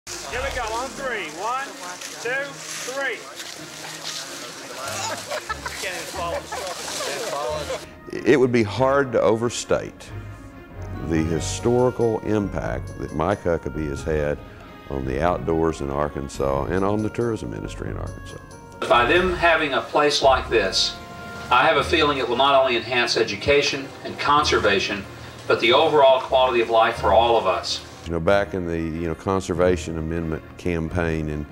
Here we go, on three. 1, 2, 3. Can't even follow. It would be hard to overstate the historical impact that Mike Huckabee has had on the outdoors in Arkansas and on the tourism industry in Arkansas. By them having a place like this, I have a feeling it will not only enhance education and conservation, but the overall quality of life for all of us. You know, back in the Conservation Amendment campaign, and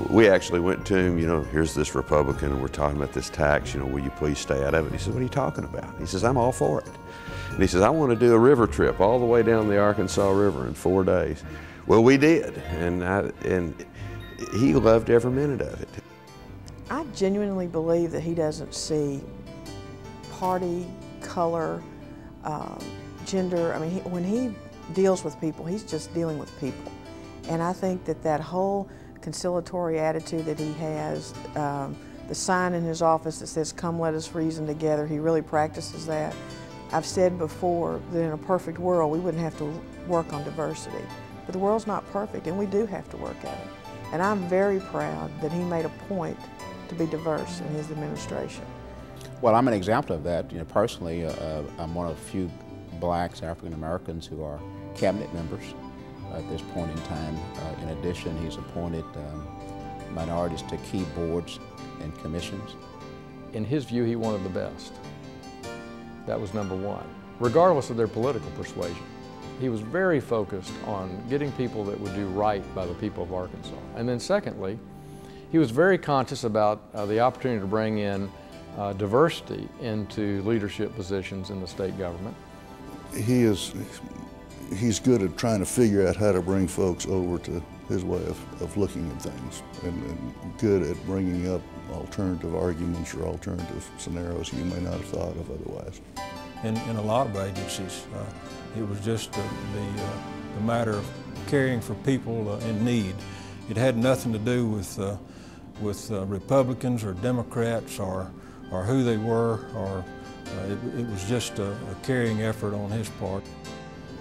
we actually went to him, here's this Republican and we're talking about this tax, will you please stay out of it? He said, what are you talking about? He says, I'm all for it. And he says, I want to do a river trip all the way down the Arkansas River in 4 days. Well, we did, and he loved every minute of it. I genuinely believe that he doesn't see party, color, gender. I mean, when he deals with people, he's just dealing with people. And I think that whole conciliatory attitude that he has, the sign in his office that says, come let us reason together, he really practices that. I've said before that in a perfect world, we wouldn't have to work on diversity. But the world's not perfect, and we do have to work at it. And I'm very proud that he made a point to be diverse in his administration. Well, I'm an example of that. Personally, I'm one of the few blacks, African Americans, who are cabinet members at this point in time. In addition, he's appointed minorities to key boards and commissions. In his view, he wanted the best. That was number one, regardless of their political persuasion. He was very focused on getting people that would do right by the people of Arkansas. And then secondly, he was very conscious about the opportunity to bring in diversity into leadership positions in the state government. He's good at trying to figure out how to bring folks over to his way of looking at things, and good at bringing up alternative arguments or alternative scenarios you may not have thought of otherwise. In a lot of agencies, it was just the matter of caring for people in need. It had nothing to do with Republicans or Democrats or who they were, or it was just a caring effort on his part.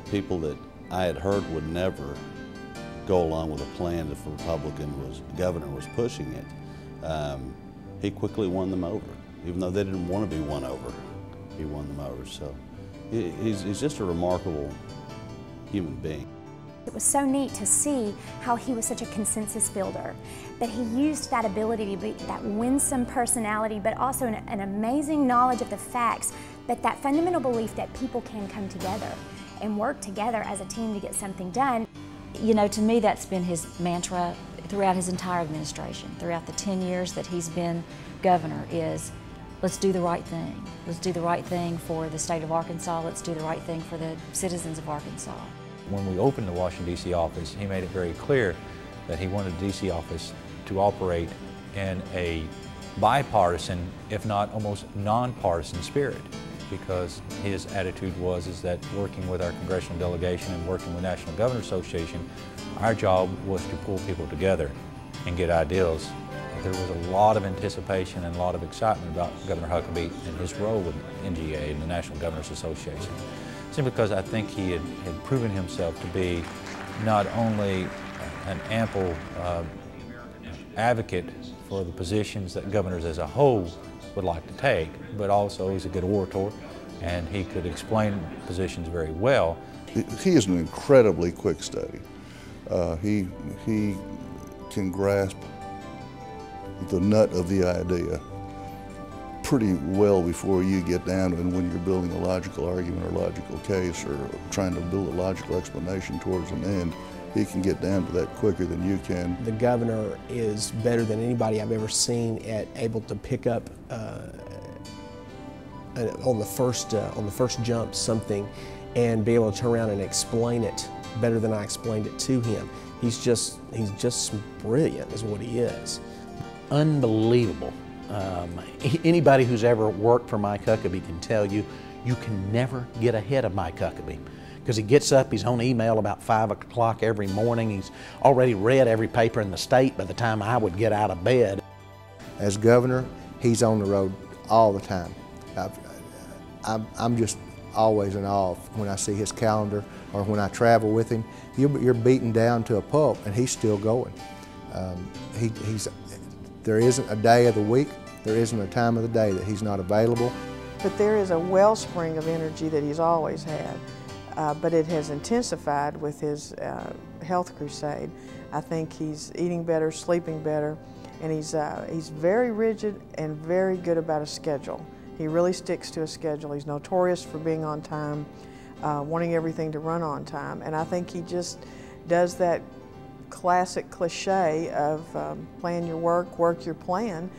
People that I had heard would never go along with a plan if a Republican governor was pushing it. He quickly won them over. Even though they didn't want to be won over, he won them over. So he's just a remarkable human being. It was so neat to see how he was such a consensus builder, that he used that ability to be that winsome personality, but also an amazing knowledge of the facts, but that fundamental belief that people can come together and work together as a team to get something done. To me, that's been his mantra throughout his entire administration, throughout the 10 years that he's been governor, is let's do the right thing. Let's do the right thing for the state of Arkansas. Let's do the right thing for the citizens of Arkansas. When we opened the Washington, D.C. office, he made it very clear that he wanted the D.C. office to operate in a bipartisan, if not almost nonpartisan spirit, because his attitude was that working with our congressional delegation and working with National Governor Association, our job was to pull people together and get ideals. There was a lot of anticipation and a lot of excitement about Governor Huckabee and his role with NGA and the National Governors Association, simply because I think he had proven himself to be not only an ample advocate for the positions that governors as a whole would like to take, but also he's a good orator and he could explain positions very well. He is an incredibly quick study. He can grasp the nut of the idea pretty well before you get down, and when you're building a logical argument or logical case or trying to build a logical explanation towards an end, he can get down to that quicker than you can. The governor is better than anybody I've ever seen at able to pick up on the first jump something and be able to turn around and explain it better than I explained it to him. He's just brilliant is what he is. Unbelievable. Anybody who's ever worked for Mike Huckabee can tell you, you can never get ahead of Mike Huckabee, because he gets up, he's on email about 5 o'clock every morning. He's already read every paper in the state by the time I would get out of bed. As governor, he's on the road all the time. I'm just always in awe when I see his calendar or when I travel with him. You're beaten down to a pulp and he's still going. There isn't a day of the week, there isn't a time of the day that he's not available. But there is a wellspring of energy that he's always had, but it has intensified with his health crusade. I think he's eating better, sleeping better, and he's very rigid and very good about a schedule. He really sticks to a schedule. He's notorious for being on time, wanting everything to run on time, and I think he just does that classic cliche of plan your work your plan.